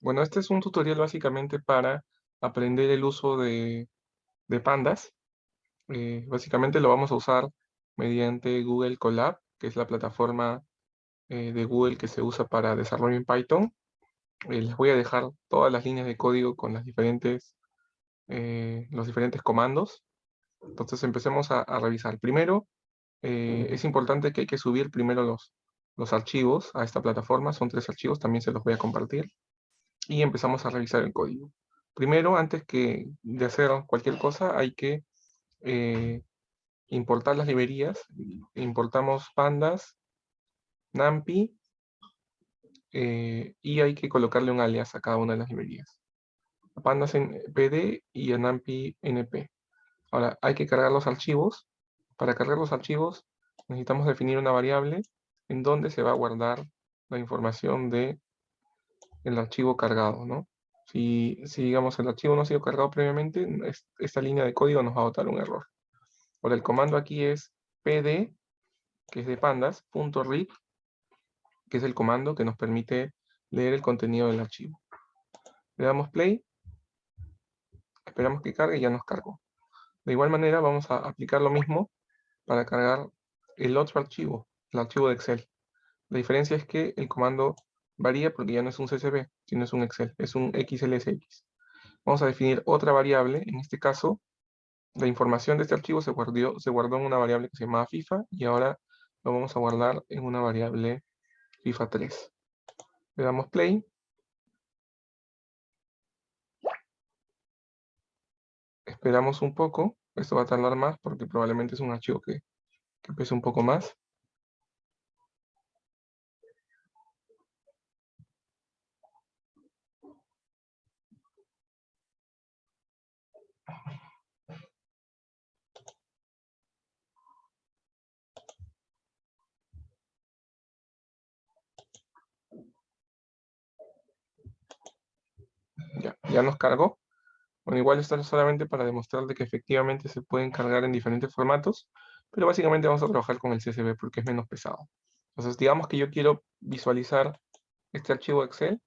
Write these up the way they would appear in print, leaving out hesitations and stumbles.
Bueno, este es un tutorial básicamente para aprender el uso de pandas. Básicamente lo vamos a usar mediante Google Colab, que es la plataforma de Google que se usa para desarrollo en Python. Les voy a dejar todas las líneas de código con los diferentes comandos. Entonces empecemos a revisar. Primero, es importante que hay que subir primero los archivos a esta plataforma. Son 3 archivos, también se los voy a compartir. Y empezamos a revisar el código. Primero, antes de hacer cualquier cosa, hay que eh, importar las librerías. Importamos pandas, numpy, y hay que colocarle un alias a cada una de las librerías. A pandas en pd y a numpy np. Ahora, hay que cargar los archivos. Para cargar los archivos, necesitamos definir una variable en donde se va a guardar la información del archivo cargado, ¿no? Si, digamos, el archivo no ha sido cargado previamente, esta línea de código nos va a botar un error. Ahora, el comando aquí es pd, que es de pandas, .read, que es el comando que nos permite leer el contenido del archivo. Le damos play, esperamos que cargue y ya nos cargó. De igual manera, vamos a aplicar lo mismo para cargar el otro archivo, el archivo de Excel. La diferencia es que el comando varía porque ya no es un CSV, sino es un Excel, es un XLSX. Vamos a definir otra variable, en este caso, la información de este archivo se guardó en una variable que se llamaba FIFA y ahora lo vamos a guardar en una variable FIFA3. Le damos play. Esperamos un poco. Esto va a tardar más porque probablemente es un archivo que pese un poco más. Ya nos cargó. Bueno, igual esto es solamente para demostrar de que efectivamente se pueden cargar en diferentes formatos, pero básicamente vamos a trabajar con el CSV porque es menos pesado. Entonces, digamos que yo quiero visualizar este archivo Excel,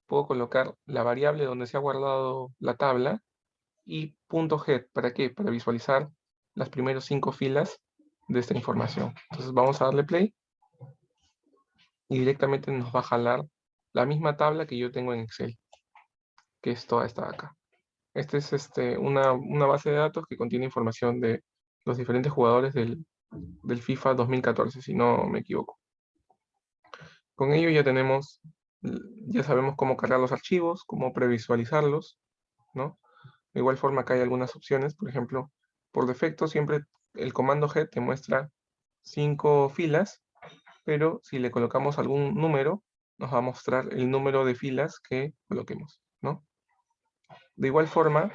puedo colocar la variable donde se ha guardado la tabla y .head. ¿Para qué? Para visualizar las primeras 5 filas de esta información. Entonces vamos a darle play y directamente nos va a jalar la misma tabla que yo tengo en Excel, que es toda esta de acá. Esta es una base de datos que contiene información de los diferentes jugadores del FIFA 2014, si no me equivoco. Con ello ya sabemos cómo cargar los archivos, cómo previsualizarlos, ¿no? De igual forma acá hay algunas opciones, por ejemplo, por defecto siempre el comando head te muestra 5 filas, pero si le colocamos algún número, nos va a mostrar el número de filas que coloquemos, ¿no? De igual forma,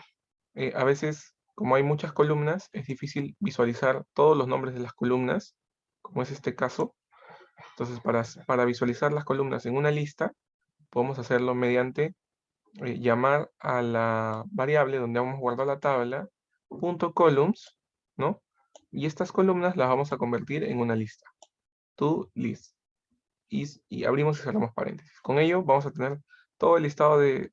a veces, como hay muchas columnas, es difícil visualizar todos los nombres de las columnas, como es este caso. Entonces, para visualizar las columnas en una lista, podemos hacerlo mediante llamar a la variable donde vamos a guardar la tabla, .columns, ¿no? Y estas columnas las vamos a convertir en una lista. ToList. Y abrimos y cerramos paréntesis. Con ello vamos a tener todo el listado de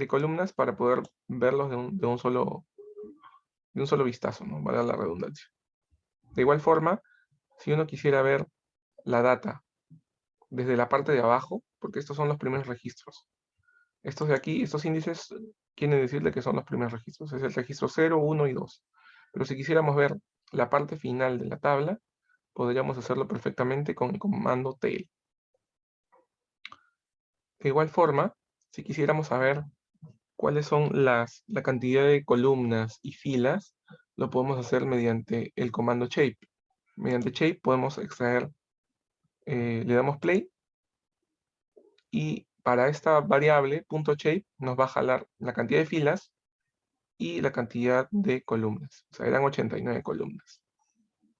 columnas para poder verlos de un solo vistazo, ¿no? Valga la redundancia. De igual forma, si uno quisiera ver la data desde la parte de abajo, porque estos son los primeros registros. Estos de aquí, estos índices, quieren decirle que son los primeros registros. Es el registro 0, 1 y 2. Pero si quisiéramos ver la parte final de la tabla, podríamos hacerlo perfectamente con el comando tail. De igual forma, si quisiéramos saber cuáles son la cantidad de columnas y filas, lo podemos hacer mediante el comando shape. Mediante shape podemos extraer, le damos play, y para esta variable .shape nos va a jalar la cantidad de filas y la cantidad de columnas. O sea, eran 89 columnas.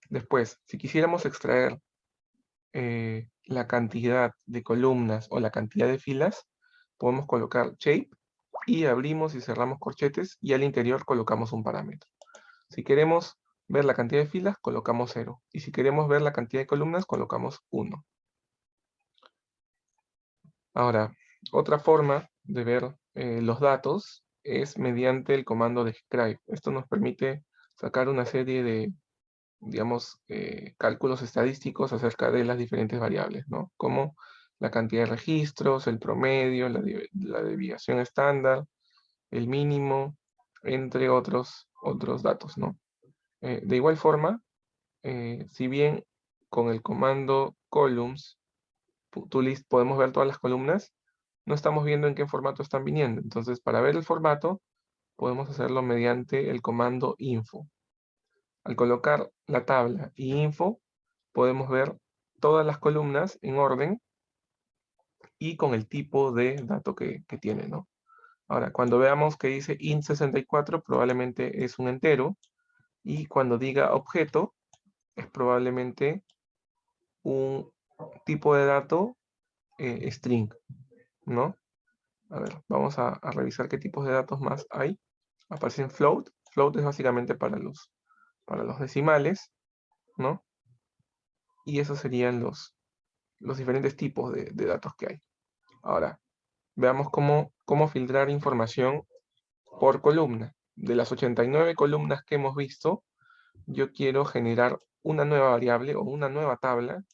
Después, si quisiéramos extraer la cantidad de columnas o la cantidad de filas, podemos colocar shape y abrimos y cerramos corchetes y al interior colocamos un parámetro. Si queremos ver la cantidad de filas, colocamos 0. Y si queremos ver la cantidad de columnas, colocamos 1. Ahora, otra forma ver los datos es mediante el comando describe. Esto nos permite sacar una serie de, digamos, cálculos estadísticos acerca de las diferentes variables, ¿no? Como la cantidad de registros, el promedio, la desviación estándar, el mínimo, entre otros datos, ¿no? De igual forma, si bien con el comando columns, list podemos ver todas las columnas, no estamos viendo en qué formato están viniendo. Entonces, para ver el formato, podemos hacerlo mediante el comando info. Al colocar la tabla y info, podemos ver todas las columnas en orden y con el tipo de dato que tiene, ¿no? Ahora, cuando veamos que dice int64, probablemente es un entero, y cuando diga objeto, es probablemente un tipo de dato string, ¿no? A ver, vamos a revisar qué tipos de datos más hay. Aparecen float. Float es básicamente para los decimales, ¿no? Y esos serían los diferentes tipos de datos que hay. Ahora, veamos cómo filtrar información por columna. De las 89 columnas que hemos visto, yo quiero generar una nueva variable o una nueva tabla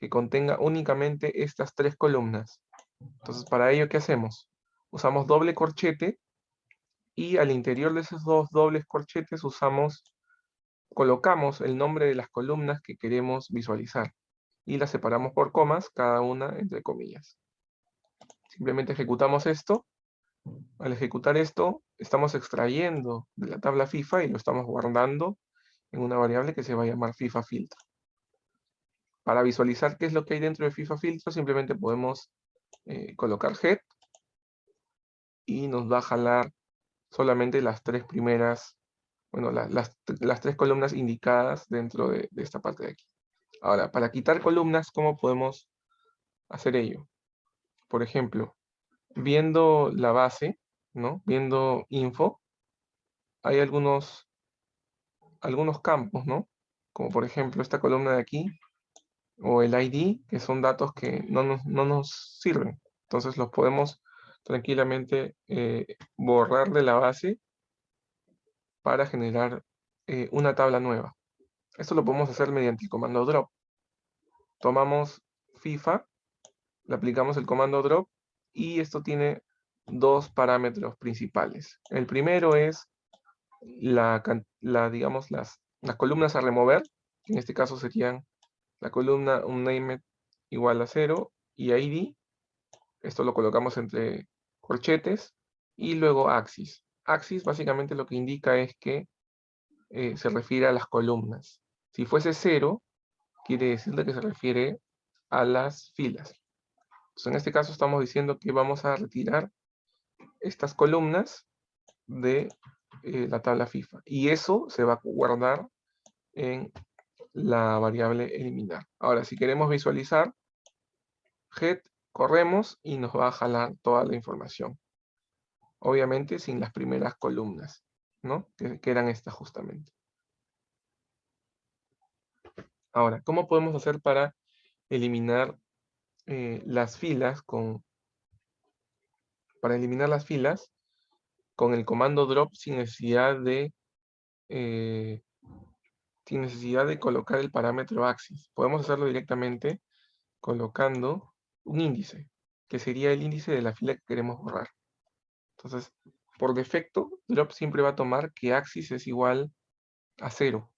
que contenga únicamente estas 3 columnas. Entonces, para ello, ¿qué hacemos? Usamos doble corchete y al interior de esos dos dobles corchetes colocamos el nombre de las columnas que queremos visualizar y las separamos por comas, cada una entre comillas. Simplemente ejecutamos esto. Al ejecutar esto, estamos extrayendo de la tabla FIFA y lo estamos guardando en una variable que se va a llamar FIFA filtro. Para visualizar qué es lo que hay dentro de FIFA filtro, simplemente podemos colocar head y nos va a jalar solamente las 3 primeras, bueno, las 3 columnas indicadas dentro de esta parte de aquí. Ahora, para quitar columnas, ¿cómo podemos hacer ello? Por ejemplo, viendo la base, ¿no? Viendo info, hay algunos campos, ¿no? Como por ejemplo esta columna de aquí, o el ID, que son datos que no nos sirven. Entonces los podemos tranquilamente borrar de la base para generar una tabla nueva. Esto lo podemos hacer mediante el comando drop. Tomamos FIFA, le aplicamos el comando drop y esto tiene dos parámetros principales. El primero es digamos, las columnas a remover, que en este caso serían la columna unnamed igual a 0 y ID. Esto lo colocamos entre corchetes y luego axis. Axis básicamente lo que indica es que se refiere a las columnas. Si fuese 0, quiere decir que se refiere a las filas. Entonces, en este caso estamos diciendo que vamos a retirar estas columnas de la tabla FIFA. Y eso se va a guardar en la variable eliminar. Ahora, si queremos visualizar, head, corremos y nos va a jalar toda la información. Obviamente sin las primeras columnas, ¿no? Que eran estas justamente. Ahora, ¿cómo podemos hacer para eliminar las filas para eliminar las filas con el comando drop eh, sin necesidad de colocar el parámetro axis? Podemos hacerlo directamente colocando un índice, que sería el índice de la fila que queremos borrar. Entonces, por defecto, drop siempre va a tomar que axis es igual a 0.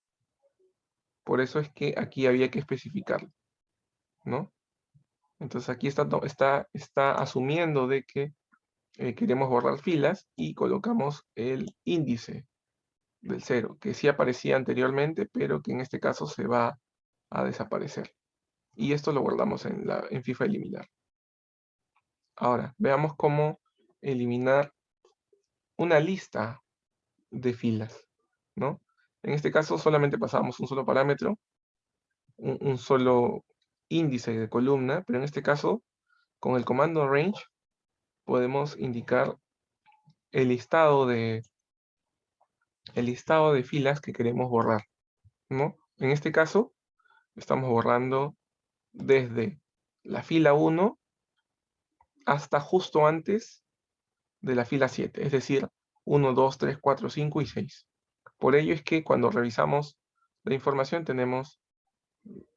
Por eso es que aquí había que especificarlo, ¿no? Entonces aquí está asumiendo de que queremos borrar filas y colocamos el índice del 0, que sí aparecía anteriormente, pero que en este caso se va a desaparecer. Y esto lo guardamos en FIFA eliminar. Ahora, veamos cómo eliminar una lista de filas, ¿no? En este caso solamente pasamos un solo parámetro, un solo índice de columna, pero en este caso, con el comando range, podemos indicar el listado de filas que queremos borrar, ¿no? En este caso, estamos borrando desde la fila 1 hasta justo antes de la fila 7, es decir, 1, 2, 3, 4, 5 y 6. Por ello es que cuando revisamos la información tenemos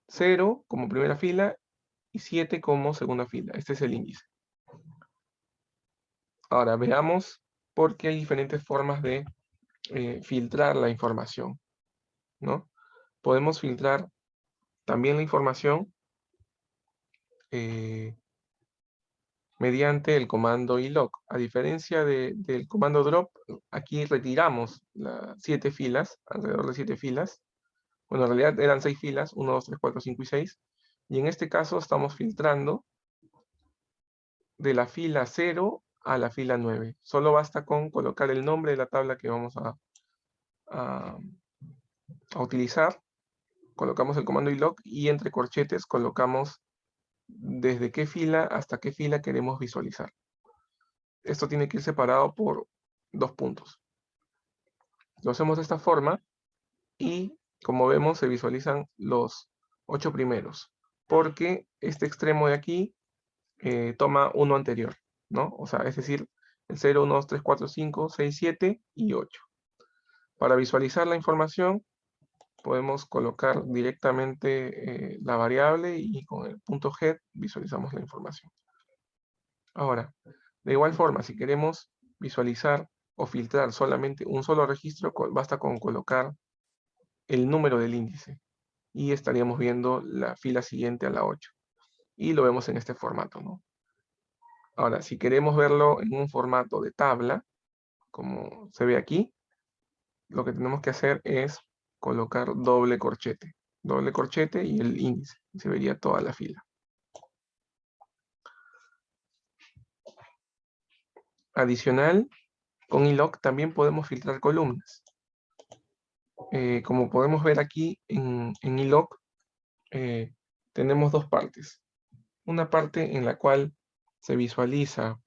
0 como primera fila y 7 como segunda fila. Este es el índice. Ahora veamos por qué hay diferentes formas de filtrar la información, ¿no? Podemos filtrar también la información mediante el comando iloc. A diferencia del comando drop, aquí retiramos las 7 filas, alrededor de 7 filas. Bueno, en realidad eran 6 filas, 1, 2, 3, 4, 5 y 6. Y en este caso estamos filtrando de la fila 0 a la fila 9. Solo basta con colocar el nombre de la tabla que vamos a utilizar. Colocamos el comando iloc y entre corchetes colocamos desde qué fila hasta qué fila queremos visualizar. Esto tiene que ir separado por 2 puntos. Lo hacemos de esta forma y, como vemos, se visualizan los 8 primeros, porque este extremo de aquí toma uno anterior, ¿no? O sea, es decir, el 0, 1, 2, 3, 4, 5, 6, 7 y 8. Para visualizar la información, podemos colocar directamente la variable y con el punto head visualizamos la información. Ahora, de igual forma, si queremos visualizar o filtrar solamente un solo registro, basta con colocar el número del índice y estaríamos viendo la fila siguiente a la 8. Y lo vemos en este formato, ¿no? Ahora, si queremos verlo en un formato de tabla, como se ve aquí, lo que tenemos que hacer es colocar doble corchete y el índice, y se vería toda la fila. Adicional, con iloc también podemos filtrar columnas. Como podemos ver aquí en iloc, tenemos dos partes. Una parte en la cual se visualiza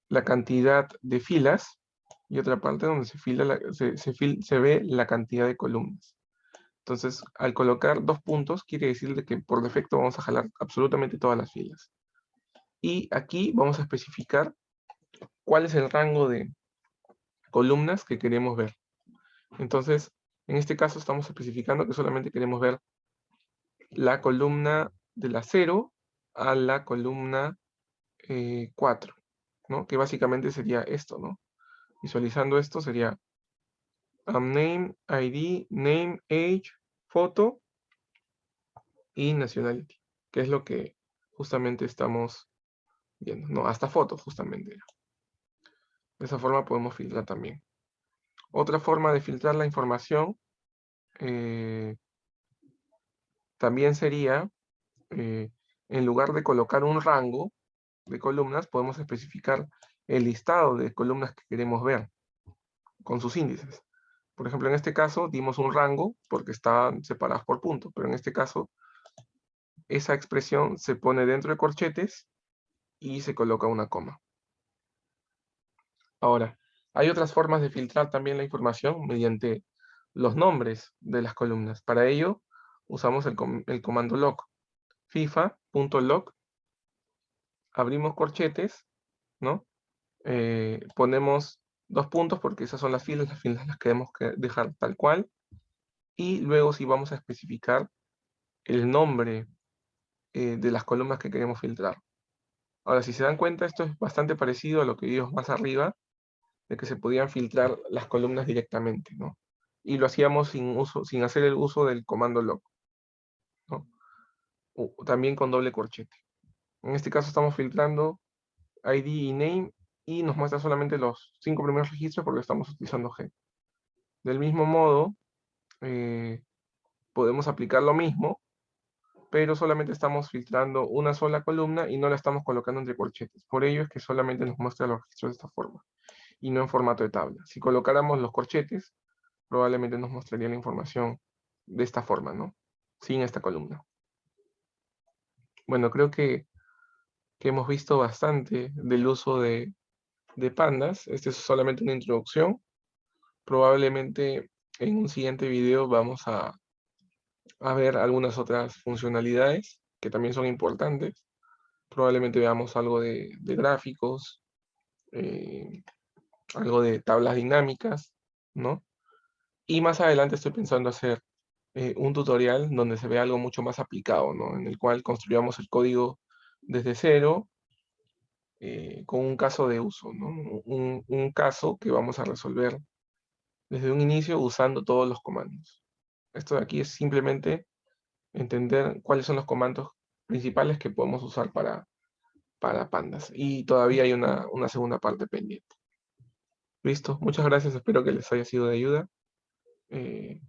la cantidad de filas y otra parte donde se ve la cantidad de columnas. Entonces, al colocar 2 puntos, quiere decir de que por defecto vamos a jalar absolutamente todas las filas. Y aquí vamos a especificar cuál es el rango de columnas que queremos ver. Entonces, en este caso estamos especificando que solamente queremos ver la columna de la 0 a la columna 4, ¿no? Que básicamente sería esto, ¿no? Visualizando esto sería name, ID, name, age, foto y nationality, que es lo que justamente estamos viendo. No, hasta foto justamente. De esa forma podemos filtrar también. Otra forma de filtrar la información también sería, en lugar de colocar un rango de columnas, podemos especificar el listado de columnas que queremos ver con sus índices. Por ejemplo, en este caso dimos un rango porque estaban separadas por punto, pero en este caso esa expresión se pone dentro de corchetes y se coloca una coma. Ahora, hay otras formas de filtrar también la información mediante los nombres de las columnas. Para ello, usamos el comando loc. FIFA.loc, abrimos corchetes, ¿no? Ponemos 2 puntos porque esas son las filas las queremos dejar tal cual. Y luego sí vamos a especificar el nombre de las columnas que queremos filtrar. Ahora, si se dan cuenta, esto es bastante parecido a lo que vimos más arriba, de que se podían filtrar las columnas directamente, ¿no? Y lo hacíamos sin hacer el uso del comando loc, ¿no? También con doble corchete. En este caso estamos filtrando ID y name y nos muestra solamente los 5 primeros registros porque estamos utilizando G. Del mismo modo, podemos aplicar lo mismo, pero solamente estamos filtrando una sola columna y no la estamos colocando entre corchetes. Por ello es que solamente nos muestra los registros de esta forma y no en formato de tabla. Si colocáramos los corchetes, probablemente nos mostraría la información de esta forma, ¿no? Sin esta columna. Bueno, creo que hemos visto bastante del uso de pandas. Este es solamente una introducción. Probablemente en un siguiente video vamos a ver algunas otras funcionalidades que también son importantes. probablemente veamos algo de gráficos, eh, algo de tablas dinámicas, ¿no? Y más adelante estoy pensando hacer un tutorial donde se vea algo mucho más aplicado, ¿no? En el cual construyamos el código desde cero, con un caso de uso, ¿no? Un caso que vamos a resolver desde un inicio usando todos los comandos. Esto de aquí es simplemente entender cuáles son los comandos principales que podemos usar para pandas. Y todavía hay una segunda parte pendiente. Listo, muchas gracias, espero que les haya sido de ayuda. Eh,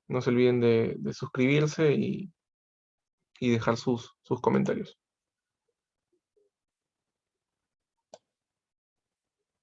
no se olviden de suscribirse y dejar sus comentarios.